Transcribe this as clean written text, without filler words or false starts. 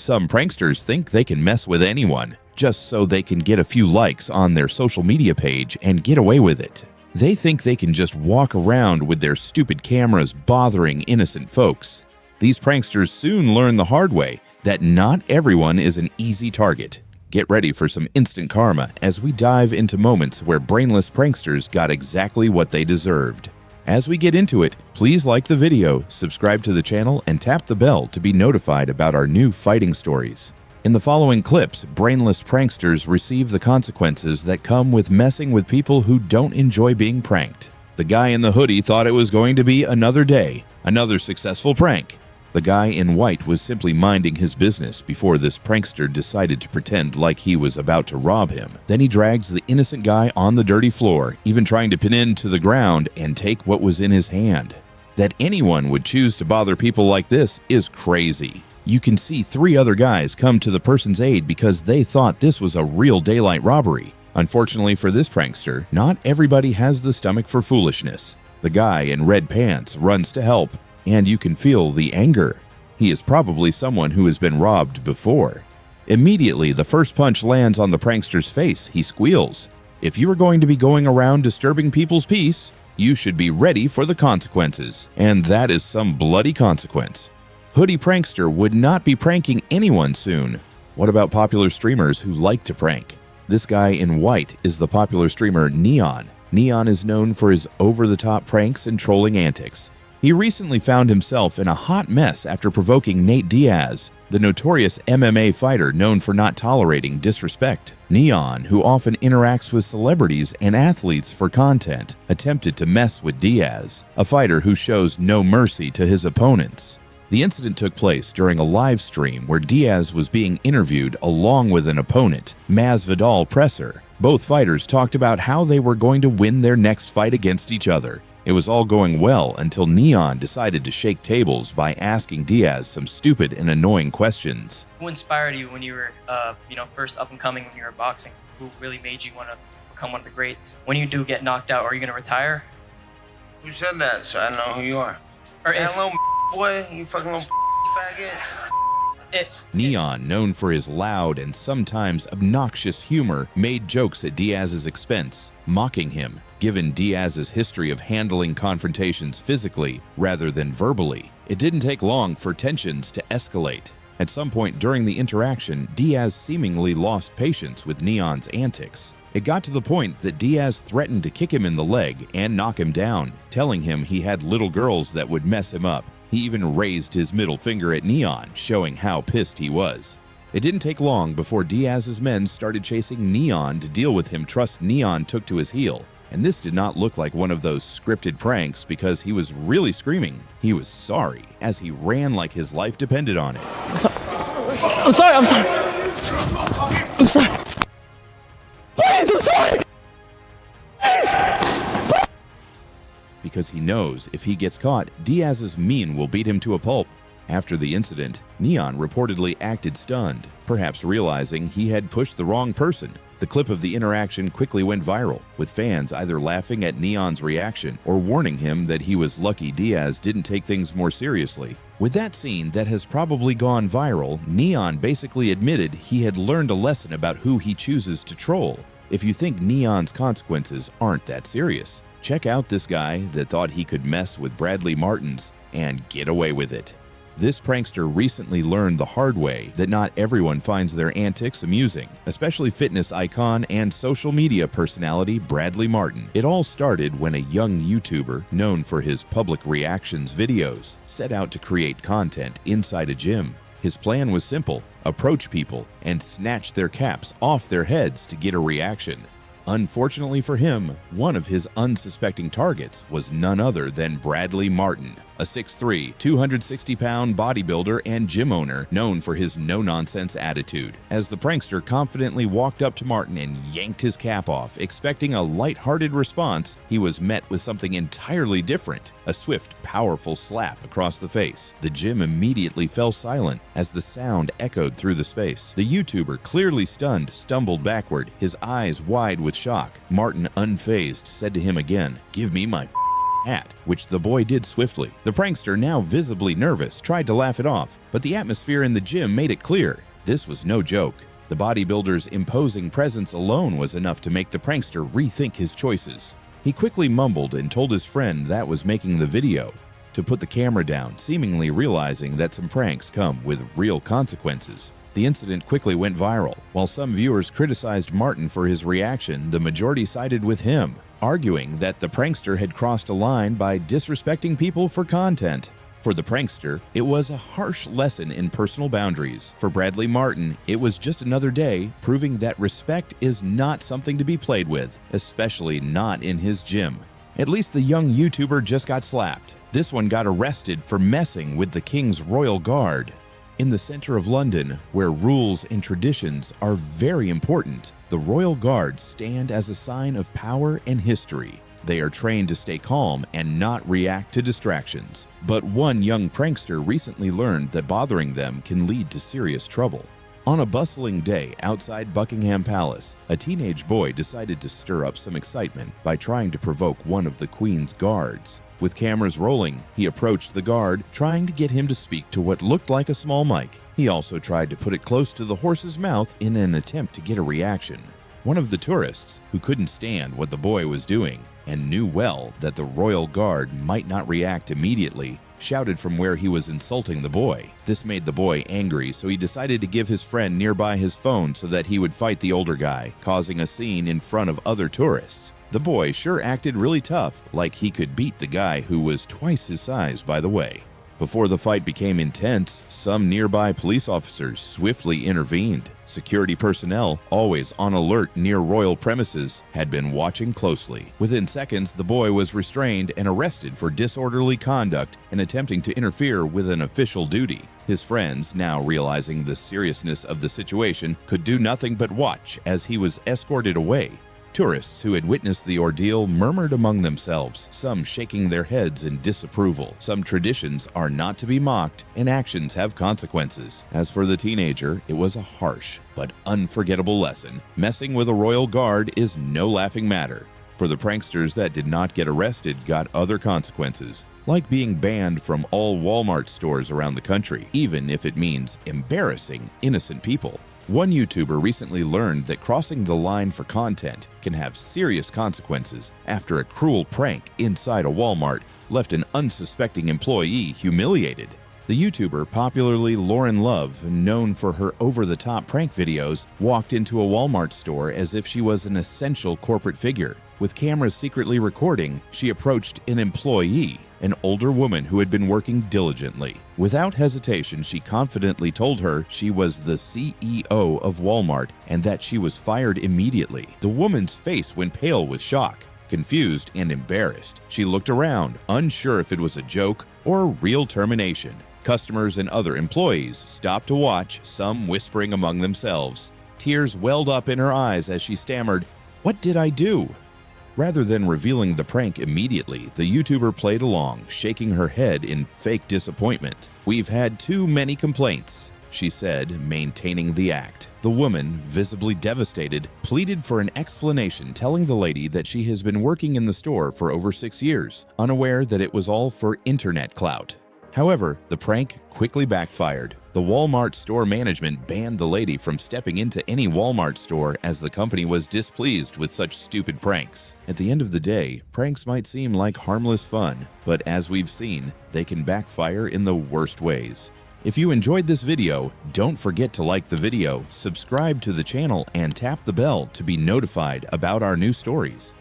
Some pranksters think they can mess with anyone, just so they can get a few likes on their social media page and get away with it. They think they can just walk around with their stupid cameras bothering innocent folks. These pranksters soon learn the hard way that not everyone is an easy target. Get ready for some instant karma as we dive into moments where brainless pranksters got exactly what they deserved. As we get into it, please like the video, subscribe to the channel, and tap the bell to be notified about our new fighting stories. In the following clips, brainless pranksters receive the consequences that come with messing with people who don't enjoy being pranked. The guy in the hoodie thought it was going to be another day, another successful prank. The guy in white was simply minding his business before this prankster decided to pretend like he was about to rob him. Then he drags the innocent guy on the dirty floor, even trying to pin him to the ground and take what was in his hand. That anyone would choose to bother people like this is crazy. You can see 3 other guys come to the person's aid because they thought this was a real daylight robbery. Unfortunately for this prankster, not everybody has the stomach for foolishness. The guy in red pants runs to help, and you can feel the anger. He is probably someone who has been robbed before. Immediately, the first punch lands on the prankster's face. He squeals. If you are going to be going around disturbing people's peace, you should be ready for the consequences. And that is some bloody consequence. Hoodie prankster would not be pranking anyone soon. What about popular streamers who like to prank? This guy in white is the popular streamer Neon. Neon is known for his over-the-top pranks and trolling antics. He recently found himself in a hot mess after provoking Nate Diaz, the notorious MMA fighter known for not tolerating disrespect. Neon, who often interacts with celebrities and athletes for content, attempted to mess with Diaz, a fighter who shows no mercy to his opponents. The incident took place during a live stream where Diaz was being interviewed along with an opponent, Masvidal Presser. Both fighters talked about how they were going to win their next fight against each other. It was all going well until Neon decided to shake tables by asking Diaz some stupid and annoying questions. Who inspired you when you were, first up and coming when you were boxing? Who really made you want to become one of the greats? When you do get knocked out, are you going to retire? Who said that? So I know who you are. Or that little boy, you fucking little faggot. Neon, known for his loud and sometimes obnoxious humor, made jokes at Diaz's expense, mocking him, given Diaz's history of handling confrontations physically rather than verbally. It didn't take long for tensions to escalate. At some point during the interaction, Diaz seemingly lost patience with Neon's antics. It got to the point that Diaz threatened to kick him in the leg and knock him down, telling him he had little girls that would mess him up. He even raised his middle finger at Neon, showing how pissed he was. It didn't take long before Diaz's men started chasing Neon to deal with him. Trust Neon took to his heel. And this did not look like one of those scripted pranks because he was really screaming. He was sorry, as he ran like his life depended on it. I'm sorry. I'm sorry. Please, I'm sorry. Because he knows if he gets caught, Diaz's mean will beat him to a pulp. After the incident, Neon reportedly acted stunned, perhaps realizing he had pushed the wrong person. The clip of the interaction quickly went viral, with fans either laughing at Neon's reaction or warning him that he was lucky Diaz didn't take things more seriously. With that scene that has probably gone viral, Neon basically admitted he had learned a lesson about who he chooses to troll. If you think Neon's consequences aren't that serious, check out this guy that thought he could mess with Bradley Martins and get away with it. This prankster recently learned the hard way that not everyone finds their antics amusing, especially fitness icon and social media personality Bradley Martin. It all started when a young YouTuber, known for his public reactions videos, set out to create content inside a gym. His plan was simple: approach people and snatch their caps off their heads to get a reaction. Unfortunately for him, one of his unsuspecting targets was none other than Bradley Martin, a 6'3", 260-pound bodybuilder and gym owner known for his no-nonsense attitude. As the prankster confidently walked up to Martin and yanked his cap off, expecting a light-hearted response, he was met with something entirely different: a swift, powerful slap across the face. The gym immediately fell silent as the sound echoed through the space. The YouTuber, clearly stunned, stumbled backward, his eyes wide with shock. Martin, unfazed, said to him again, "Give me my hat, which the boy did swiftly. The prankster, now visibly nervous, tried to laugh it off, but the atmosphere in the gym made it clear this was no joke. The bodybuilder's imposing presence alone was enough to make the prankster rethink his choices. He quickly mumbled and told his friend that was making the video to put the camera down, seemingly realizing that some pranks come with real consequences. The incident quickly went viral. While some viewers criticized Martin for his reaction, the majority sided with him, arguing that the prankster had crossed a line by disrespecting people for content. For the prankster, it was a harsh lesson in personal boundaries. For Bradley Martin, it was just another day proving that respect is not something to be played with, especially not in his gym. At least the young YouTuber just got slapped. This one got arrested for messing with the King's Royal Guard. In the center of London, where rules and traditions are very important, the Royal Guards stand as a sign of power and history. They are trained to stay calm and not react to distractions. But one young prankster recently learned that bothering them can lead to serious trouble. On a bustling day outside Buckingham Palace, a teenage boy decided to stir up some excitement by trying to provoke one of the Queen's guards. With cameras rolling, he approached the guard, trying to get him to speak to what looked like a small mic. He also tried to put it close to the horse's mouth in an attempt to get a reaction. One of the tourists, who couldn't stand what the boy was doing and knew well that the royal guard might not react immediately, shouted from where he was insulting the boy. This made the boy angry, so he decided to give his friend nearby his phone so that he would fight the older guy, causing a scene in front of other tourists. The boy sure acted really tough, like he could beat the guy who was twice his size, by the way. Before the fight became intense, some nearby police officers swiftly intervened. Security personnel, always on alert near royal premises, had been watching closely. Within seconds, the boy was restrained and arrested for disorderly conduct and attempting to interfere with an official duty. His friends, now realizing the seriousness of the situation, could do nothing but watch as he was escorted away. Tourists who had witnessed the ordeal murmured among themselves, some shaking their heads in disapproval. Some traditions are not to be mocked, and actions have consequences. As for the teenager, it was a harsh but unforgettable lesson. Messing with a royal guard is no laughing matter. For the pranksters that did not get arrested got other consequences, like being banned from all Walmart stores around the country, even if it means embarrassing innocent people. One YouTuber recently learned that crossing the line for content can have serious consequences after a cruel prank inside a Walmart left an unsuspecting employee humiliated. The YouTuber, popularly Lauren Love, known for her over-the-top prank videos, walked into a Walmart store as if she was an essential corporate figure. With cameras secretly recording, she approached an employee, an older woman who had been working diligently. Without hesitation, she confidently told her she was the CEO of Walmart and that she was fired immediately. The woman's face went pale with shock. Confused and embarrassed, she looked around, unsure if it was a joke or a real termination. Customers and other employees stopped to watch, some whispering among themselves. Tears welled up in her eyes as she stammered, "What did I do?" Rather than revealing the prank immediately, the YouTuber played along, shaking her head in fake disappointment. "We've had too many complaints," she said, maintaining the act. The woman, visibly devastated, pleaded for an explanation, telling the lady that she has been working in the store for over 6 years, unaware that it was all for internet clout. However, the prank quickly backfired. The Walmart store management banned the lady from stepping into any Walmart store as the company was displeased with such stupid pranks. At the end of the day, pranks might seem like harmless fun, but as we've seen, they can backfire in the worst ways. If you enjoyed this video, don't forget to like the video, subscribe to the channel, and tap the bell to be notified about our new stories.